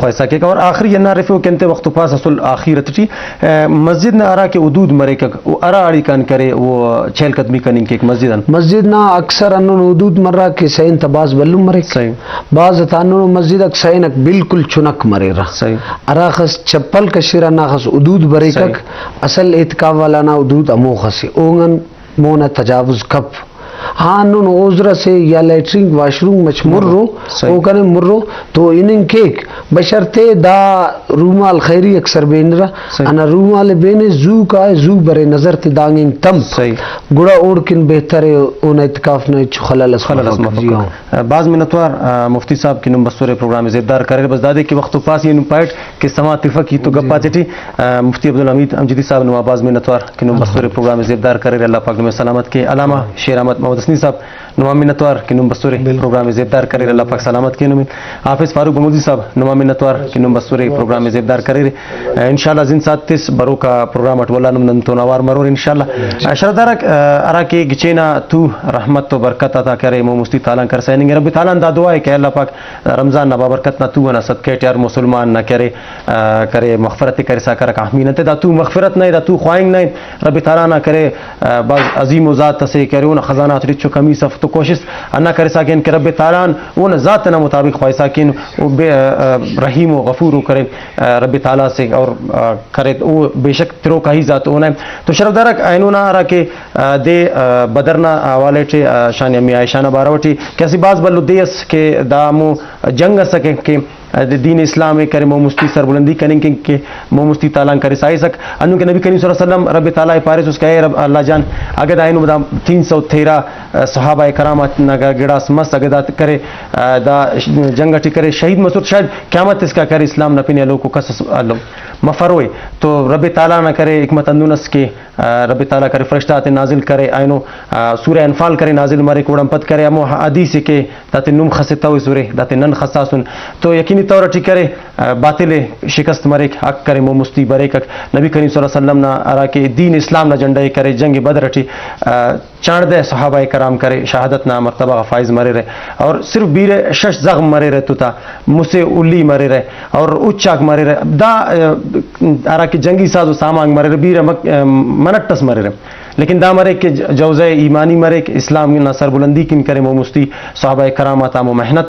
ख्वाइसा के और आखिरी ना रफे केंते वक्त पास असल आखिरत ची मस्जिद ना अरा के उदूद मरे का वो अरा अड़ी कान करे वो छेल कदमी कनिंग के मस्जिद ना अक्सर अनु उदूद मर्रा के सैन तबाज बल्लू मरे सही बाज तानु मस्जिद अक्सैन बिल्कुल चुनक मरे रा सही अरा खस चप्पल कशिरा ना खस उदूद बरे कक असल इतका वाला ना उदूद अमो खसे ओंगन मोना तजावुज कप हाँ नुन ओजरा से या लैट्रिन वाशरूम मच मुर्रो ओ कने मुर्रो तो इनिंग केक बशर्ते दा रूमाल खैरी अक्सर बेनरा अना रूमाल बेने जू का जू बरे नजर ते दांगिंग तम गुड़ा ओड़किन बेहतर है ओन इत्काफ ने खलल बाज मिनतवार मुफ्ती साहब की नंबर प्रोग्राम इज़्ज़तदार करे बस दादे के वक्त पास ये पाइट के समा तिफा की तो गप्पा चटी मुफ्ती अब्दुल हमीद अमजदी साहब ने बाज मिनतवार की नंबर प्रोग्राम इज़्ज़तदार करे अल्लाह पाक में सलामत के अलामा शेर अहमद मोहम्मद साहब नुमा मिन्नतवार की नंबर प्रोग्राम इज़्ज़तदार करे अल्लाह पाक सलामत के नुमिन हाफिज फारूक बमूदी साहब नुमा मिन्नतवार की नंबर प्रोग्राम इज़्ज़तदार करे इंशाल्लाह जिन सातिस बरो का प्रोग्राम अटवला नमन तो नवार मरोर इंशाल्लाह शरदार अरा के गिचेना तू रहमत तो बरकत अता करे मो मुस्ती ताला कर सैनिंग रब ताला दा दुआ है कि अल्लाह पाक रमजान ना बाबरकत ना तू ना सदके यार मुसलमान ना करे करे मगफरत करे सा कर आमीन ते दा तू मगफरत नहीं दा तू ख्वाइंग नहीं रब ताला ना करे बाज अजीम ज़ात से करे ना खजाना रिचो कमी सफ तो कोशिश अन्ना करे साकिन के रब ताला वो न ज़ात ना मुताबिक ख्वाइ साकिन वो रहीम व गफूर करे रब ताला से और करे वो बेशक तिरो का ही ज़ात होना है तो शरफदारक आइनुना रा के दे बदरना वाले चे शान अम्मी आयशा ना बारावटी कैसी बाज बल्लु देस के दामो जंग सके के दीन इस्लाम में करे मो मुस्ती सरबुलंदी करेंगे के मो मुस्ती ताला करे साई सक अनु के नबी करीम सल्लल्लाहु अलैहि वसल्लम रब ताला पारिस उसका है रब अल्लाह जान अगर आइनु बदा 313 सहाबा करामत नगा गिड़ास मस्त अगदा करे दा जंग टी करे शहीद मसूद शायद क़यामत इसका करे इस्लाम न पिने लोग को कसस अल्लाह मफरोए तो रब ताला न करे हिकमत अंदुनस के रब ताला करे फरिश्ता ते नाजिल करे आइनो सूरह अनफाल करे नाजिल मारे कोडम पद करे अमो हदीस के ताते नुम खसता हुई सूरह दाते नन खसासुन तो यकीनी तौर टी करे बातिल शिकस्त मरे हक करे मो मुस्ती बरे कक नबी करीम सल्लल्लाहु अलैहि वसल्लम ना अरा के दीन इस्लाम ना झंडा करे जंग बदर टी चांदे सहाबा कराम करे शहादत ना मर्तबा फाइज मरे रहे और सिर्फ बीर शश जख्म मरे रहे तो था मुझसे उल्ली मरे रहे और उच्चाक मरे रहे दा अरा के जंगी साजो सामांग मरे रहे बीर मनट्टस मरे रहे लेकिन दा मरे के जौज़े ईमानी मरे के इस्लाम ना सरबुलंदी किन करे मो मुस्ती सहाबा कराम आता मो मेहनत